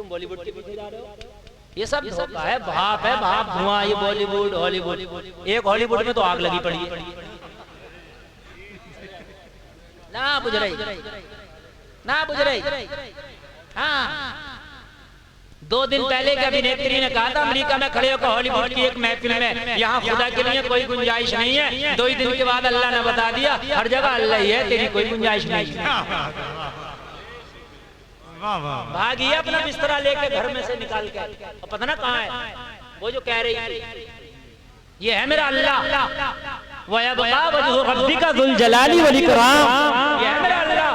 तुम बॉलीवुड के पीछे जा रहे हो। ये सब धोखा है, भाप है, भाप धुआं। ये बॉलीवुड हॉलीवुड, एक हॉलीवुड में तो आग लगी पड़ी है ना, बुझ रही ना, बुझ रही। हाँ, 2 दिन पहले की अभिनेत्री ने कहा था अमेरिका में खड़े होकर हॉलीवुड की एक महफिल में, यहाँ खुदा के लिए कोई गुंजाइश नहीं है। 2 ही दिन के बाद अल्लाह ने बता दिया हर जगह अल्लाह ही है, तेरी कोई गुंजाइश नहीं है। भागी अपना बिस्तरा लेके घर में से निकाल के, और पता ना कहाँ है वो जो कह रही ये है मेरा अल्लाह, वयबका वजहु रब्बिका ज़ुल जलाली वल इकराम। ये है मेरा अल्लाह,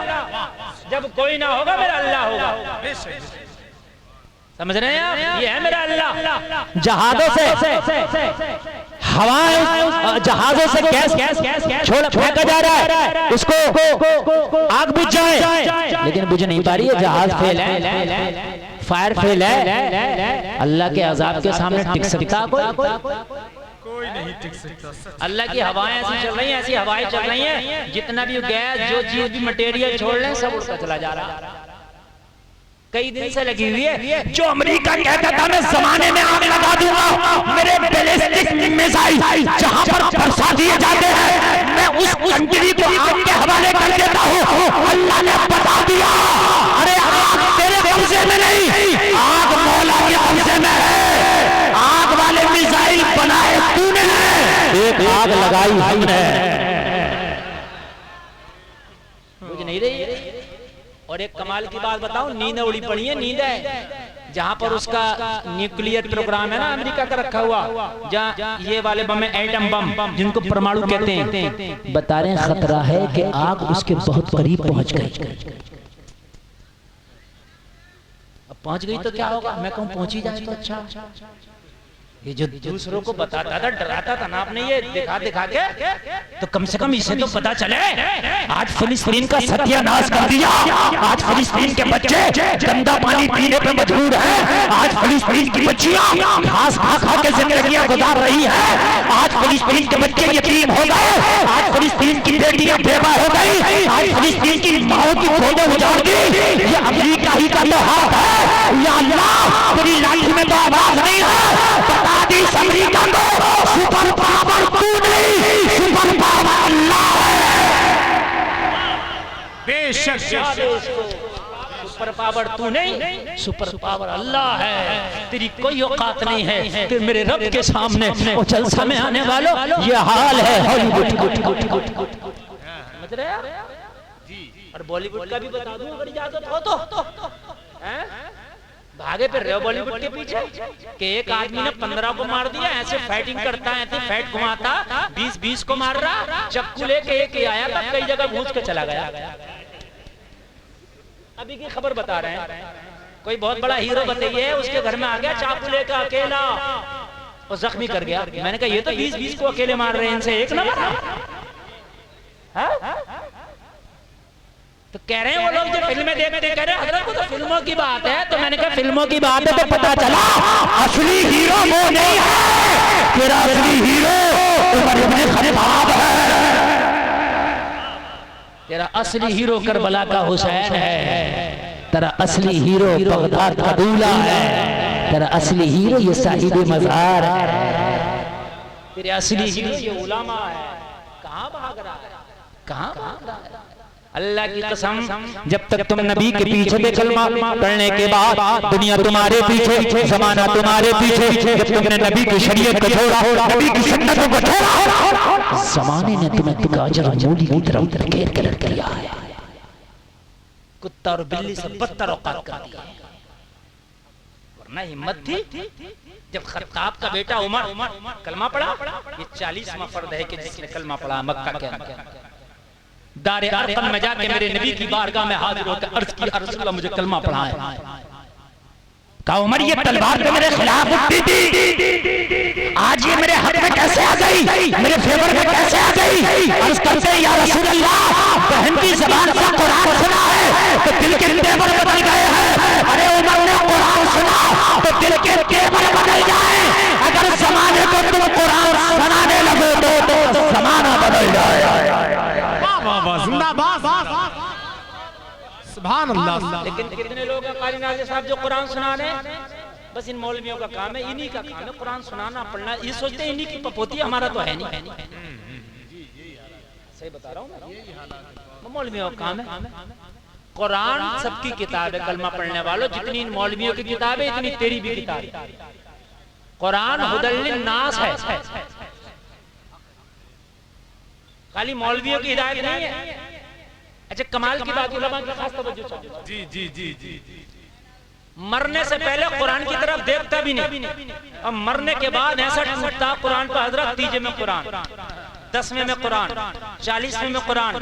जब कोई ना होगा मेरा अल्लाह होगा। समझ रहे हैं आप? ये है मेरा अल्लाह। जहाजों से हवाएं, जहाजों से गैस छोड़ फेंका जा रहा है, उसको आग बुझ जाए, लेकिन बुझ नहीं पा रही है। जहाज फेल है, फायर फेल है। अल्लाह के अजाब के सामने टिक सकता कोई नहीं टिक सकता। अल्लाह की हवाएं ऐसी चल रही हैं, ऐसी हवाएं चल रही हैं, जितना भी गैस जो चीज भी मटेरियल छोड़ लें सब उड़ता चला जा रहा है। कई दिन से लगी हुई है। जो अमेरिका कहता था मैं जमाने में आग लगा दूंगा, मेरे बैलिस्टिक मिसाइल जहां पर बरसा दिए जाते हैं, मैं उस कंट्री को आग के हवाले कर देता हूं। अल्लाह ने बता दिया, अरे आग तेरे कब्जे में नहीं, आग मौला के कब्जे में है। आग वाले मिसाइल बनाए तूने, एक आग लगाई हमने। मुझे नहीं रही। और एक कमाल की बात बताऊं, नींद उड़ी पड़ी है, नींद है जहां पर उसका न्यूक्लियर प्रोग्राम है ना अमेरिका का रखा हुआ, जहां ये वाले बम है, एटम बम जिनको परमाणु कहते हैं, बता रहे हैं खतरा है कि आग उसके बहुत करीब पहुंच गई। अब पहुंच गई तो क्या होगा? मैं कहूं पहुंची जाए तो अच्छा। ये जो दूसरों को बताता था, डराता था ना आपने, ये दिखा के, तो कम से कम इसे तो पता चले। आज फिलिस्तीन का सत्यानाश कर दिया। आज फिलिस्तीन के बच्चे गंदा पानी पीने पे मजबूर हैं। आज फिलिस्तीन की बच्चियां घास खा के जिंदगियां गुजार रही हैं। आज फिलिस्तीन के बच्चे यतीम हो गए। आज फिलिस्तीन की बेटियां बेवा हो गई। आज फिलिस्तीन की माओ की फोटो उजाड़ दी। ये अमेरिका ही का तो हाथ है। या अल्लाह, तेरी लाठी में तो आवाज नहीं है। अमेरिका को सुपर पावर तू नहीं, सुपर पावर अल्लाह है। बेशक सुपर पावर तू नहीं, सुपर पावर अल्लाह है। तेरी कोई औकात नहीं है कि मेरे रब के सामने वो जलसा में आने वालों, ये हाल है हॉलीवुड। समझ रहे हैं? और बॉलीवुड का भी बता दूं अगर इजाजत हो तो। भागे फिर रहे हो बॉलीवुड के पीछे कि एक आदमी ने 15 को मार दिया, ऐसे फाइटिंग करता है, ऐसे फैट घुमाता, 20 को मार रहा, चक्कू लेके एक ही आया था, कई जगह घूस के चला गया। अभी की खबर बता रहे हैं, कोई बहुत बड़ा हीरो बताइए, उसके घर में आ गया चाकू लेकर अकेला और जख्मी कर गया। मैंने कहा ये तो 20 को अकेले मार रहे हैं, इनसे एक न मारा। तो कह रहे हैं वो लोग जो फिल्में देखते, कह रहे हैं हजरत वो तो फिल्मों की बात है। तो मैंने कहा फिल्मों की बात है तो पता चला असली हीरो वो नहीं है। तेरा असली हीरो उमर इब्न खत्ताब है। तेरा असली हीरो करबला का हुसैन है। तेरा असली हीरो बगदाद का दूल्हा है। तेरा असली हीरो ये साहिब मज़ार है। तेरे असली हीरो ये उलमा है। कहाँ भाग रहा है? कहाँ भाग रहा है? अल्लाह की कसम, जब तक तुम नबी के पीछे थे कलमा पढ़ने के बाद, दुनिया तुम्हारे पीछे, जमाना तुम्हारे पीछे। जब तुमने नबी की शरीयत को छोड़ा, नबी की सुन्नतों को छोड़ा, जमाने ने तुम्हें गाजर मूली की तरफ धकेल के रख दिया है। कुत्ता और बिल्ली से बदतर औकात कर दिया। वरना हिम्मत थी जब खत्ताब का बेटा उमर कलमा पढ़ा। ये 40वां फर्द है कि जिसने कलमा पढ़ा मक्का के अंदर। दारे अरकम में जाके मेरे नबी की बारगाह में हाजिर होकर अर्ज की, या रसूल अल्लाह मुझे कलमा पढ़ाएं। कहा उमर ये तलवार तो मेरे खिलाफ उठती थी, आज ये मेरे हक में कैसे आ गई, मेरे फेवर में कैसे आ गई? अर्ज करते हैं या रसूल अल्लाह, बहन की ज़बान से कुरान सुना है तो दिल के तेवर बदल गए हैं। अरे उमर ने कुरान सुना तो दिल के तेवर बदल जाए। अगर जमाने को तुम कुरान सुनाने लगो तो जमाना बदल जाए। सुभान अल्लाह। लेकिन कितने लोग हैं कारी नाज़िर साहब जो कुरान सुना रहे हैं, बस इन मौलवियों का काम है, इन्हीं का काम है कुरान सुनाना पढ़ना। ये सोचते हैं इन्हीं की पपोती, हमारा तो है नहीं। सही बता रहा हूँ, मौलवियों का काम है। कुरान सबकी किताब है कलमा पढ़ने वालों, जितनी इन मौलवियों की किताब है इतनी तेरी भी किताब है। कुरान हुदल लिन्नास है, खाली मौलवियों की हिदायत नहीं है। अच्छा कमाल की बात, उलमा की खास तवज्जो चाहिए। जी जी जी जी जी। मरने से पहले कुरान की तरफ देखता भी नहीं, और मरने के बाद ऐसा टूटता कुरान पर, हजरत तीजे में कुरान, 10वें में कुरान, 40वें में कुरान,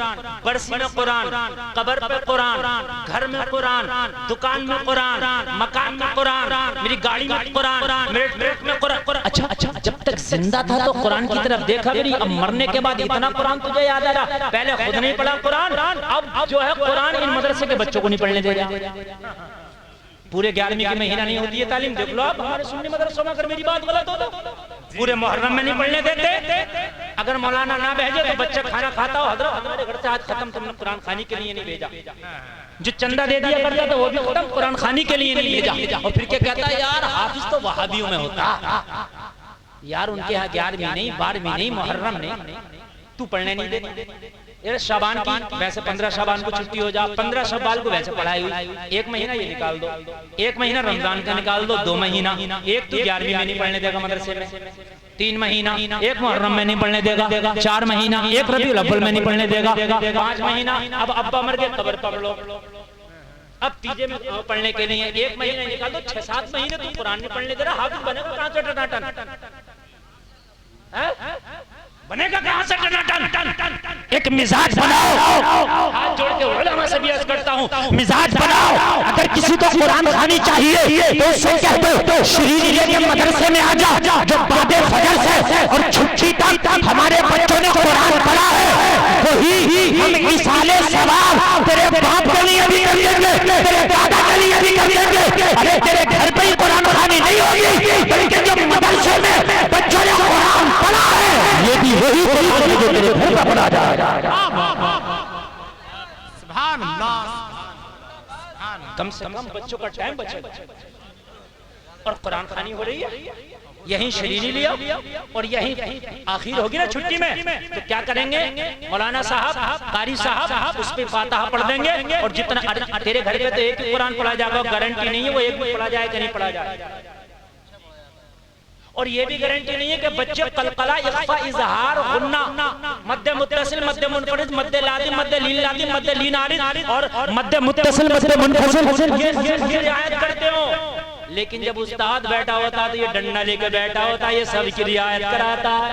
बरसी में कुरान, कब्र पे कुरान, घर में कुरान, दुकान में कुरान, मकान में कुरान, मेरी गाड़ी में कुरान, मेरे ट्रक में कुरान। अच्छा, जब तक जिंदा था तो कुरान की तरफ देखा भी नहीं, अब मरने के बाद इतना कुरान तुझे याद आ रहा, पहले खुद नहीं पढ़ा कुरान, अब जो है कुरान इन मदरसे के बच्चों को नहीं पढ़ने दे रहा। पूरे 11वीं की महीना नहीं होती है तालीम, देख लो आप हमारे सुन्नी मदरसों में, अगर मेरी बात गलत हो तो पूरे मुहर्रम में नहीं पढ़ने देते। अगर मौलाना ना भेजे तो बच्चा खाना खाता हो, हजरत हमारे घर से आज खत्म, तुमने कुरान खाने के लिए नहीं भेजा। जो चंदा दे दिया करता था वो भी खत्म, कुरान खाने के लिए नहीं भेजा। और फिर क्या कहता है, यार हाफिज तो वहाबियों में होता, यार उनके यहाँ 11वीं नहीं, 12वीं नहीं, मुहर्रम नहीं, तू पढ़ने नहीं देता। यार शाबान की वैसे 15 शाबान को छुट्टी हो जा, 15 शव्वाल को वैसे पढ़ाई हुई, 1 महीना ये निकाल दो, 1 महीना रमजान का निकाल दो, 2 महीना, एक तो 11वीं में नहीं पढ़ने देगा मदरसे में, 3 महीना एक मुहर्रम में नहीं पढ़ने देगा, 4 महीना एक रबीउल अव्वल में नहीं पढ़ने देगा, 5 महीना अब अब्बा मर गए कब्र पढ़ लो, अब तीजे में पढ़ने के लिए 1 महीना निकाल दो, 6-7 महीने तुम कुरान नहीं पढ़ने दे रहा, हाफिज बनेगा कहां से टनाटन, बनेगा कहां से टनाटन? एक मिजाज बनाओ, हाथ जोड़ के उलमा से भी अर्ज करता हूं, मिजाज बनाओ। अगर किसी को कुरान खानी चाहिए तो उससे कह दो श्रीनगर के मदरसे में आ जा, जो बादे फजर से और छुट्टी तक हमारे बच्चों ने कुरान पढ़ा है, वही हम इसाले सवाब तेरे बाप के लिए भी कर देंगे, तेरे दादा के लिए भी कर देंगे। अरे तेरे घर पे ही कुरान खानी नहीं होगी, बल्कि जो मदरसे में बच्चों ने कुरान पढ़ा है ये भी वही जो तेरे घर पर पढ़ा जाएगा। सुभान अल्लाह। कम से कम बच्चों का टाइम बचेगा और कुरान खानी हो रही है, यहीं शरीनी लिया और यहीं आखिर होगी ना छुट्टी में, तो क्या करेंगे मौलाना साहब, कारी साहब उस पे फातिहा पढ़ देंगे, और जितना तेरे घर पे तो एक ही कुरान पढ़ा जाएगा, गारंटी नहीं है वो एक भी पढ़ा जाए कि नहीं पढ़ा जाए, और ये भी गारंटी नहीं है कि बच्चे कलकला, इख्फा, इजहार, गुन्ना, मद्दे मुत्तसिल, मद्दे मुनफरिद, मद्दे लाजिम, मद्दे लीन लाजिम, मद्दे लीन आरिद और मद्दे मुत्तसिल, मद्दे मुनफसिल ये रियायत करते हो। लेकिन जब उस्ताद बैठा होता तो ये डंडा लेके बैठा होता, ये सब की रियायत कराता है।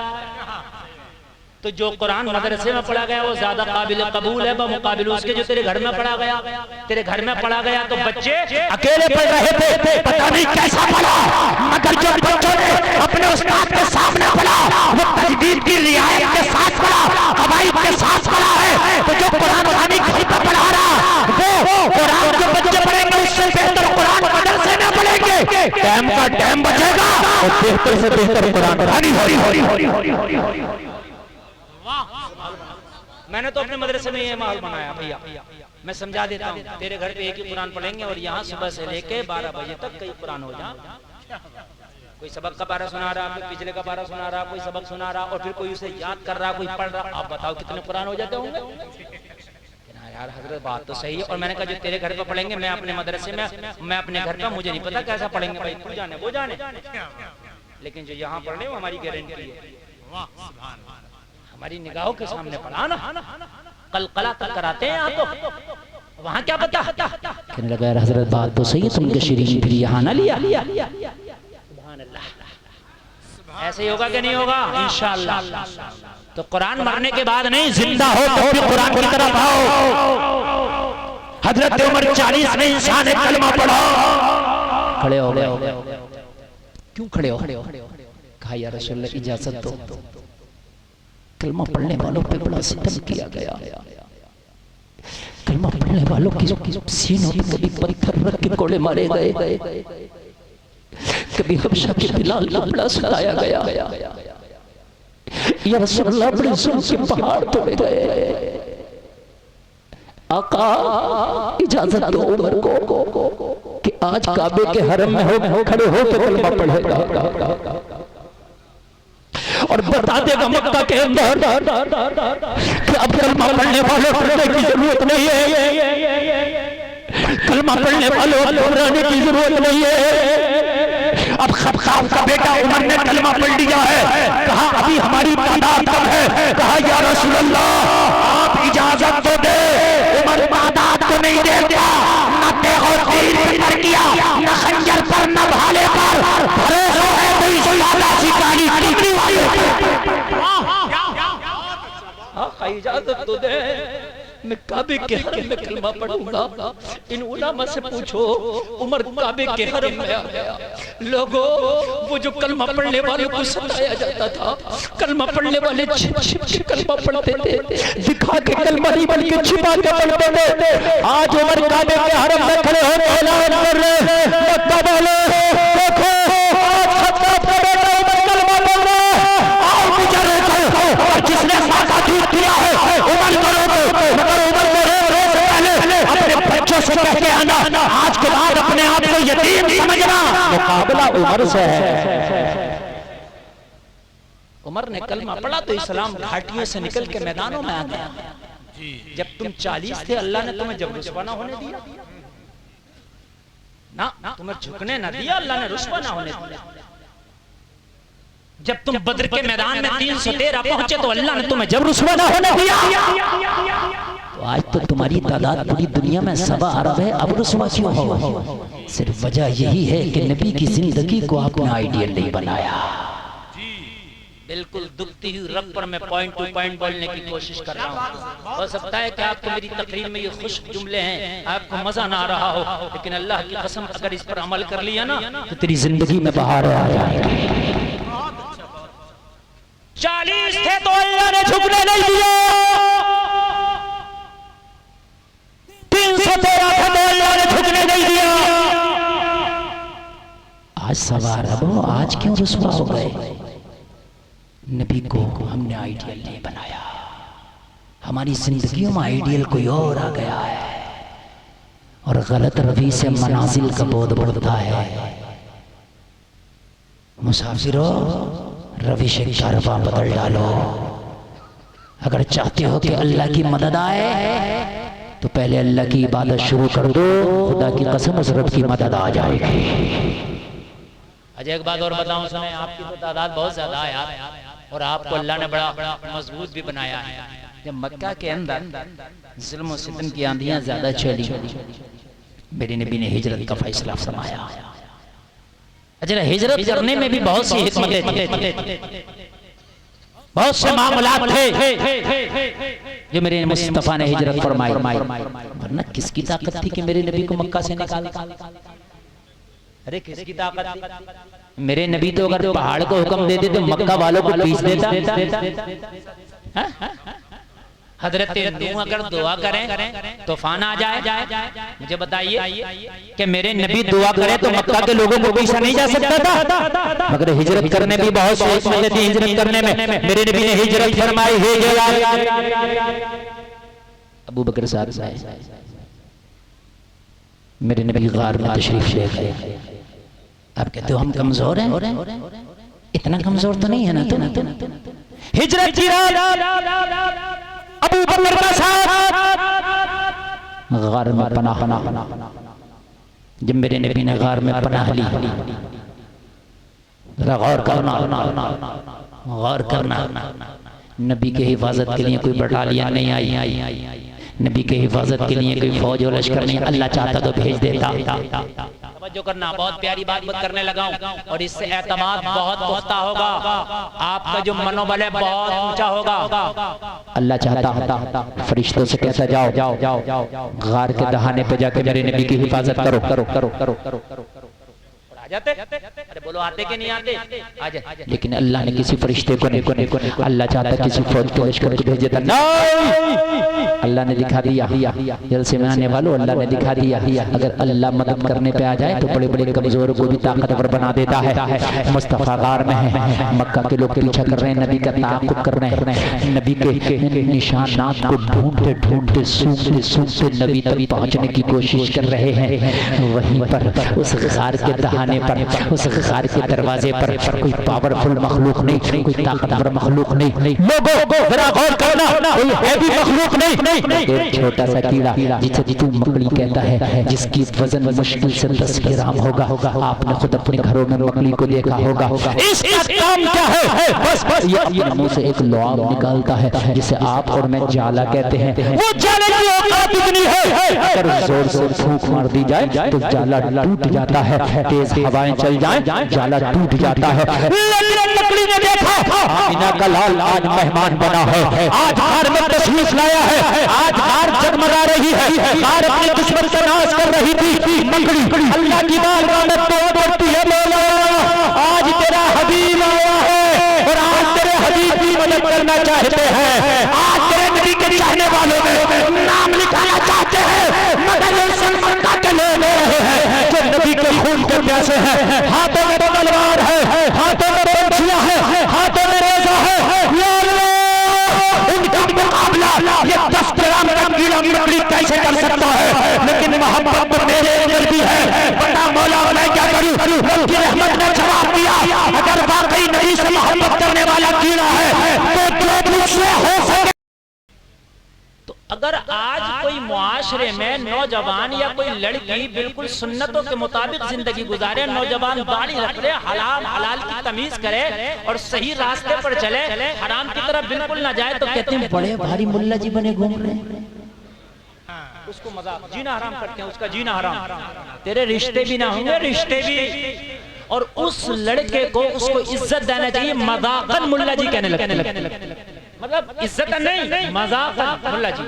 तो जो कुरान मदरसे में पढ़ा गया वो ज्यादा काबिल कबूल है बमुकाबिल उसके जो तेरे घर में पढ़ा गया। तेरे घर में पढ़ा गया तो बच्चे अकेले पढ़ रहे थे, पता नहीं कैसा पढ़ा, मगर जो बच्चों ने अपने उस्ताद के सामने पढ़ा वो तजवीज की रियायत के साथ पढ़ा, कवायद के साथ पढ़ा है। तो जो कुरान खानी घर पर पढ़ा रहा वो कुरान जो बच्चे पढ़ेंगे उससे बेहतर कुरान मदरसे में पढ़ेंगे, टाइम का टाइम बचेगा और बेहतर से बेहतर कुरान खानी हो। मैंने तो अपने मदरसे में ये माहौल बनाया भैया, मैं समझा देता हूँ, तेरे घर पे एक ही कुरान पढ़ेंगे और यहाँ सुबह से लेके 12 बजे तक कई कुरान हो जाए। कोई सबक का पारा सुना रहा, कोई पिछले का पारा सुना रहा, कोई सबक सुना रहा, और फिर कोई उसे याद कर रहा, कोई पढ़ रहा। आप बताओ कितने कुरान हो जाते होंगे? यार हजरत बात तो सही है। और मैंने कहा जो तेरे घर पे पढ़ेंगे मैं अपने मदरसे में, मैं अपने घर पे, मुझे नहीं पता कैसा पढ़ेंगे भाई, तू जाने वो जाने, लेकिन जो यहाँ पढ़ रहे वो हमारी गारंटी है, हमारी निगाहों के सामने पढ़ा ना, कलकला तक कराते हैं यहाँ तो वहाँ क्या पता। कहने लगा यार हजरत बात तो सही है, तुमने शरीफ फिर यहाँ ना लिया। सुभान अल्लाह। ऐसे ही होगा कि नहीं होगा? इंशाअल्लाह। तो कुरान मरने के बाद नहीं, जिंदा हो तो भी कुरान की तरफ आओ। हजरत उमर 40 में इंसान ने कलमा पढ़ा, खड़े हो गए। क्यों खड़े हो? कहा या रसूलल्लाह इजाजत दो, कलमा पढ़ने वालों पे बड़ा सितम किया गया, कलमा पढ़ने वालों की सीनों पे कभी पत्थर रख के कोड़े मारे गए, कभी हबशा के बिलाल को बड़ा सताया गया, या रसूलल्लाह बड़े जुल्म के पहाड़ तोड़े गए। आका इजाजत दो उमर को कि आज काबे के हरम में हो खड़े हो के कलमा पढ़ेगा और बता देगा मक्का के अंदर कि अब कलमा पढ़ने वालों को डरने की जरूरत नहीं है, कलमा पढ़ने वालों को डरने की जरूरत नहीं है। अब खब्बाब का बेटा उमर ने कलमा पढ़ लिया है, कहा अभी हमारी तादाद कम है, कहा या रसूल अल्लाह आप इजाजत तो दे। उमर तादाद को नहीं देता, न तेगो तीर पर किया, न खंजर पर, न भाले पर, भरोसा है तो इस लाला शिकानी टिकरी वाले पर। इजाजत तो दे, मैं काबे के हरम में कलमा पढ़ूंगा। इन उलमा से पूछो, उमर काबे के हरम में आ गया। लोगों, वो जो कलमा पढ़ने वालों को सताया जाता था, कलमा पढ़ने वाले छिप छिप के कलमा पढ़ते थे, दिखा के कलमा नहीं बल्कि छिपा के पढ़ते थे। आज उमर काबे के हरम में खड़े होकर ऐलान कर रहे हैं, मक्का वाले देखो आज खत्ताब का बेटा उमर कलमा पढ़ रहा है, आओ गुजरे करो। और जिसने माथा दूर किया है उमर करो तो मगर उमर को रोज पहले अपने बच्चों से कह के आना, आज के बाद अपने आप को यतीम समझना। मुकाबला उमर से है। उमर ने कलमा पढ़ा तो इस्लाम घाटियों से निकल के मैदानों में आ गया। जब तुम 40 थे अल्लाह ने तुम्हें जब रुस्वा ना होने दिया ना, तुम्हें झुकने ना दिया, अल्लाह ने रुस्वा ना होने दिया। जब तुम बद्र के मैदान में 313 पहुंचे तो अल्लाह ने तुम्हें जब रुस्वा ना होने दिया। तो आज तो तुम्हारी तादाद पूरी दुनिया में 1.25 अरब है, अब रुस्वा क्यों हो? सिर्फ वजह यही है कि नबी की जिंदगी को आपने आइडियल नहीं बनाया। बिल्कुल दुखती हुई रब पर मैं पॉइंट टू पॉइंट बोलने की कोशिश कर रहा हूँ। हो सकता है कि आपको मेरी तकरीर में ये खुश्क जुमले हैं, आपको मजा ना आ रहा हो, लेकिन अल्लाह की कसम अगर इस पर अमल कर लिया ना तो तेरी जिंदगी में बहार आ जाएगी। 40 थे तो अल्लाह ने झुकने नहीं दिया, 313 थे तो अल्लाह ने झुकने नहीं दिया। आज सवार अब आज क्यों रुस्वा हो गए? नबी को हमने आइडियल नहीं बनाया, हमारी जिंदगियों में आइडियल कोई और आ गया है और गलत रवि से मनाजिल का बोध बढ़ता है। मुसाफिरों, रविश कारवा बदल डालो। अगर चाहते हो कि अल्लाह की मदद आए तो पहले अल्लाह की इबादत शुरू कर दो, खुदा की कसम उस रब की मदद आ जाएगी। अजय एक बात और बताऊं, सुने, आपकी तो तादाद बहुत ज्यादा है यार, और आपको अल्लाह ने बड़ा मजबूत भी बनाया है। जब मक्का के अंदर जुल्म और सितम की आंधियां ज्यादा चली, मेरे नबी ने हिजरत का फैसला फरमाया। अच्छा, हिजरत करने में भी बहुत सी हिकमतें थी, बहुत से मामलात थे जो मेरे मुस्तफा ने हिजरत फरमाई। वरना किसकी ताकत थी कि मेरे नबी को मक्का से निकाला? अरे किसकी ताकत थी? मेरे नबी तो अगर पहाड़ को हुक्म देते तो मक्का वालों को पीस देता। हजरत नूह अगर दुआ करें तूफान आ जाए, मुझे बताइए कि मेरे नबी दुआ करें तो मक्का के लोगों को पीछा नहीं जा सकता था? मगर हिजरत करने भी बहुत सोच समझ थी। हिजरत करने में मेरे नबी ने हिजरत फरमाई है। अबू बकर साहब मेरे नबी गार में तशरीफ ले गए। आप कहते हो हम कमजोर हैं, इतना कमजोर तो नहीं है ना तुम। हिजरत की रात अबू बकर का साथ गार में पनाह। जब मेरे नबी ने गार में पनाह ली, गौर करना, नबी के हिफाजत के लिए कोई बटालियन नहीं आई, नबी के हिफाजत के लिए कोई फौज और लश्कर नहीं। अल्लाह चाहता तो भेज देता। जो करना, बहुत प्यारी बात करने लगा हूं और इससे एतमाद बहुत पुख्ता होगा, आपका जो मनोबल है बहुत ऊंचा होगा। अल्लाह चाहता फरिश्तों से कहता जाओ गार के दहाने पे जाके मेरे नबी की हिफाजत करो। जाते? अरे बोलो आते के नहीं आते? आ जाए। लेकिन अल्लाह ने किसी फरिश्ते को अल्लाह चाहता किसी फौज के लश्कर को भेज देता, नहीं अल्लाह ने दिखा दिया। जलसे में आने वालों अल्लाह ने दिखा दिया, अगर अल्लाह मदद करने पे आ जाए तो बड़े बड़े कमजोरों को भी ताकतवर बना देता है। मुस्तफा गार में है, मक्का के लोग पीछा कर रहे हैं, नबी का ताक़ुब कर रहे हैं, नबी के निशानात को ढूंढते ढूंढते सूंघते सूंघते नबी तक पहुंचने की कोशिश कर रहे हैं। वहीं पर उस गार के दहाने पर, उस गार के दरवाजे पर कोई पावरफुल मखलूक नहीं, कोई ताकतवर मखलूक नहीं, लोगों जरा गौर करना, कोई हैवी मखलूक नहीं, एक छोटा सा कीड़ा जिसे तू मकड़ी कहता है, जिसकी वजन मुश्किल से 10 ग्राम होगा। आपने खुद अपने घरों में मकड़ी को देखा होगा। इसका काम क्या है? बस ये अपने मुंह से एक लुआब निकालता है जिसे आप और मैं जाला कहते हैं। वो जाले की औकात इतनी है, अगर जोर से फूंक मार दी जाए तो जाला टूट जाता है, तेज हवाएं चल जाएं जाला टूट जाता है। लेकिन मकड़ी ने देखा आमिना का लाल आज मेहमान बना है, आज घर में तशरीफ लाया है, आज घर जगमगा रही है, घर अपने दुश्मन का नाश कर रही थी। मकड़ी अल्लाह की बारगाह में तोड़ती है, मौला आज तेरा हबीब आया है और आज तेरे हबीब की मदद करना चाहते हैं, आज तेरे नबी के चाहने वालों में नाम लिखाना चाहते हैं, मगर ये सलमान के ले रहे हैं जो नबी के खून के प्यासे हैं। हाथों में तलवार है, हाथों में पंछियां है, हाथों में रेज़ा है, उनका मुकाबला ये 10 ग्राम का कीड़ा मकड़ी कैसे कर सकता है? लेकिन मोहब्बत तो मेरे अंदर भी है, बता मौला मैं क्या करूं? उनकी रहमत ने जवाब दिया, अगर वाकई नबी से मोहब्बत करने वाला कीड़ा है तो जो मुझसे हो सके। तो अगर आज कोई मुआशरे में नौजवान या कोई लड़की बिल्कुल सुन्नतों के मुताबिक जिंदगी गुजारे, नौजवान दाढ़ी रख ले, हलाल हलाल की तमीज करे और सही रास्ते पर चले, हराम की तरफ बिल्कुल ना जाए, तो कहते हैं बड़े भारी मुल्ला जी बने घूम रहे हैं। उसको मजाक, जीना हराम करते हैं, उसका जीना हराम, तेरे रिश्ते भी ना होंगे, रिश्ते भी। और उस लड़के को उसको इज्जत देना चाहिए, मजाकन मुल्ला जी कहने लगते, मतलब इज्जत नहीं, मजाक मुल्ला जी।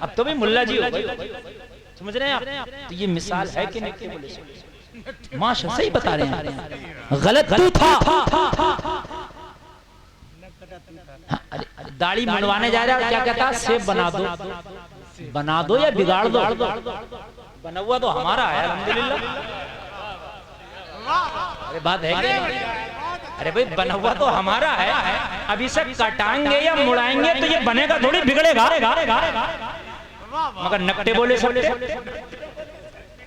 अब तो भी मुल्ला जी हो गए, समझ रहे हैं आप? तो ये मिसाल है कि नहीं? माशा सही बता रहे हैं, गलत तू था। दाढ़ी मुंडवाने जा रहा है, क्या कहता? सेब बना दो या बिगाड़ दो। बना हुआ तो हमारा है अल्हम्दुलिल्लाह। अरे बात है क्या? अरे भाई बना हुआ तो हमारा है, अब इसे कटाएंगे या मुड़ाएंगे तो ये बनेगा थोड़ी, बिगड़ेगा। मगर नकटे बोले सब,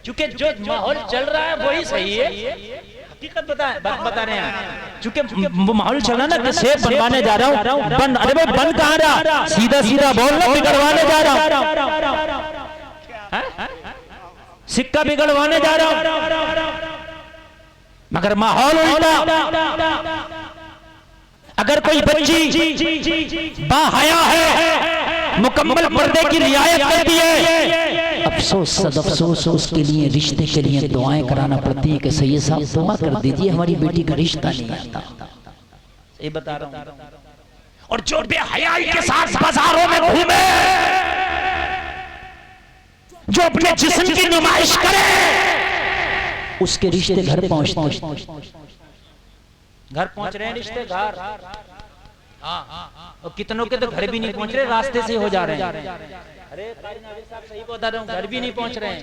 क्योंकि जो माहौल चल रहा है वही सही है, हकीकत बता रहे हैं। चूंकि वो माहौल चल रहा है ना कि सेब बनवाने जा रहा हूँ, बन, अरे भाई बन कहाँ रहा, सीधा सीधा बोलना, बिगड़वाने जा रहा हूँ, सिक्का बिगड़वाने जा रहा हूँ, मगर माहौल उल्टा। अगर कोई बच्ची बाहया है, मुकम्मल पर्दे की रियायत करती है, अफसोस सदअफसोस उसके लिए रिश्ते के लिए दुआएं कराना पड़ती है कि सैयद साहब दुआ कर दीजिए, हमारी बेटी का रिश्ता नहीं आता। ये बता रहा हूं। और जो बेहयाई के साथ बाजारों में घूमे, जो अपने जिस्म की नुमाइश करे, उसके रिश्ते घर पहुंच रहे हैं, रिश्ते घर। और कितनों के तो घर भी नहीं पहुंच रहे, रास्ते से हो जा रहे हैं। अरे साहब सही बता रहा हूँ, घर भी नहीं पहुंच रहे हैं,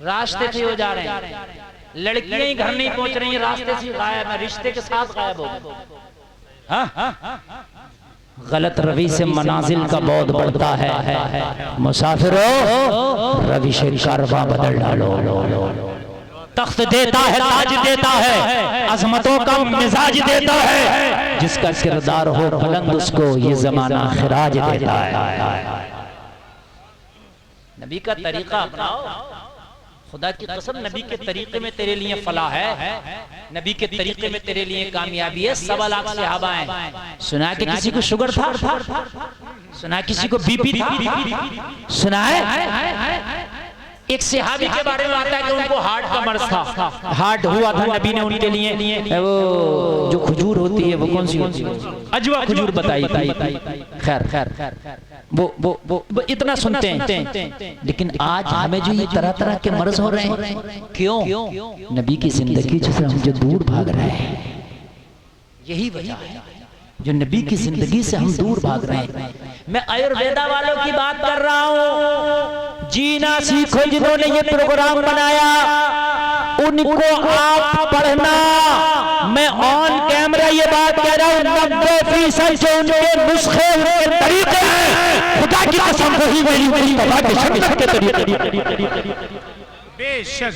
रास्ते से हो जा रहे हैं। लड़कियां ही घर नहीं पहुंच रही, रास्ते से गायब है, रिश्ते के साथ गायब हो गए। गलत रवि से मनाजिल का बहुत बढ़ता है। मुसाफिरों रवि से कारवां बदल डालो। तख्त देता है, ताज देता है, अजमतों का मिजाज देता है, जिसका किरदार हो बुलंद उसको ये जमाना खिराज देता है। नबी का तरीका अपनाओ, खुदा की कसम नबी के तरीके में तेरे लिए फलाह है, नबी के तरीके में तेरे लिए कामयाबी है। 1.25 लाख सहाबा हैं। सुना कि किसी को शुगर था, सुना किसी को बीपी था, सुना है एक सहाबी के बारे में आता है कि उनको हार्ट का मर्ज था, हार्ट हुआ था, नबी ने उनके लिए वो जो खजूर होती है वो कौन सी होती है, अजवा खजूर बताई। खैर खैर वो इतना सुनते हैं, लेकिन आज हमें जो ये तरह तरह के मर्ज हो रहे हैं, क्यों? नबी की जिंदगी से हम जो दूर भाग रहे हैं, यही वजह है जो नबी की जिंदगी से हम दूर भाग रहे हैं। मैं आयुर्वेदा वालों की बात कर रहा हूँ, जीना सीखो जिन्होंने ये प्रोग्राम बनाया, उनको आप पढ़ना। मैं ऑन कैमरा ये बात कह रहा हूँ, 90% जो उनके नुस्खे उनके तरीके हैं, खुदा की कसम वही मेरी मुस्तफा के शरीयत के तरीके। बेशक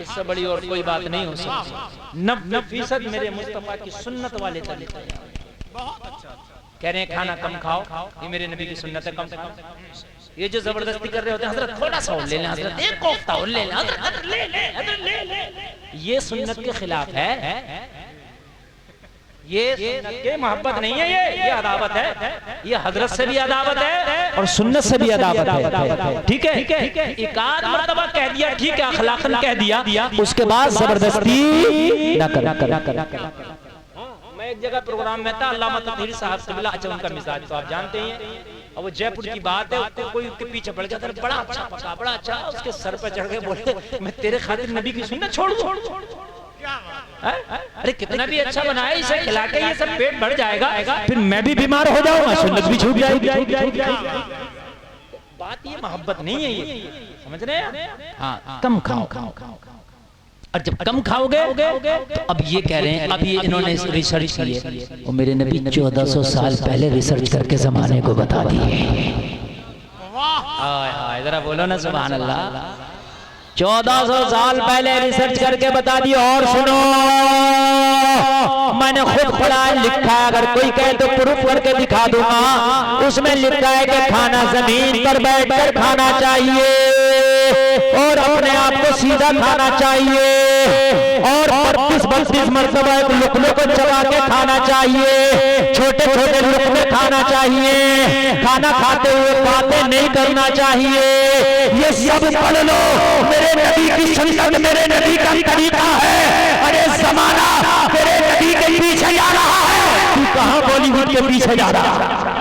इससे बड़ी और कोई बात नहीं हो सकती। 90% मेरे मुस्तफा की सुन्नत वाले तरीके। बहुत अच्छा। कह रहे हैं खाना कम खाओ, ये मेरे नबी की सुन्नत है, कम से कम। ये जो जबरदस्ती कर रहे होते हैं, हजरत थोड़ा सा और ले लें, हजरत एक कोफ्ता और ले लें, हजरत ले ले, ये सुन्नत के खिलाफ है। ये मोहब्बत नहीं है, ये अदावत है। ये हजरत से भी अदावत है और सुन्नत से भी अदावत है। ठीक है, एक आध मर्तबा कह दिया, ठीक है, अखलाकन कह दिया, उसके बाद जबरदस्ती ना कर। मैं एक जगह प्रोग्राम में था, अल्लामा तहीर साहब से मिला। अच्छा, उनका मिजाज तो आप जानते ही हैं, और वो जयपुर की बात है, उसको कोई उसके पीछे पड़ गया था, बड़ा अच्छा पका, बड़ा अच्छा, उसके सर पे चढ़ के बोले, मैं तेरे खातिर नबी की सुन्नत छोड़। अरे कितना भी अच्छा बनाया, इसे खिला के ये सब पेट भर जाएगा, फिर मैं भी बीमार हो जाऊंगा, सुन्नत भी छूट जाएगी। बात ये मोहब्बत नहीं है, ये समझ रहे हैं? हाँ, कम खाओ। और जब कम खाओगे तो अब ये कह रहे हैं, अब ये इन्होंने रिसर्च की है, और मेरे नबी 1400 साल पहले रिसर्च करके जमाने को बता दिए। वाह, जरा बोलो ना सुभान अल्लाह। 1400 साल पहले रिसर्च करके बता दिए। और सुनो, मैंने खुद पढ़ा लिखा है, अगर कोई कहे तो प्रूफ करके दिखा दूंगा। उसमें लिखा है कि खाना जमीन पर बैठकर खाना चाहिए, और अपने आप को सीधा खाना चाहिए, और 32 मरतबा एक लुकमे को चबा के खाना चाहिए, छोटे छोटे लुकमे खाना चाहिए, खाना खाते हुए बातें नहीं करना चाहिए। ये सब पढ़ लो, मेरे नबी की सुन्नत, मेरे नबी का तरीका है। अरे जमाना मेरे नबी के पीछे जा रहा है, तू कहां बॉलीवुड के पीछे जा रहा है?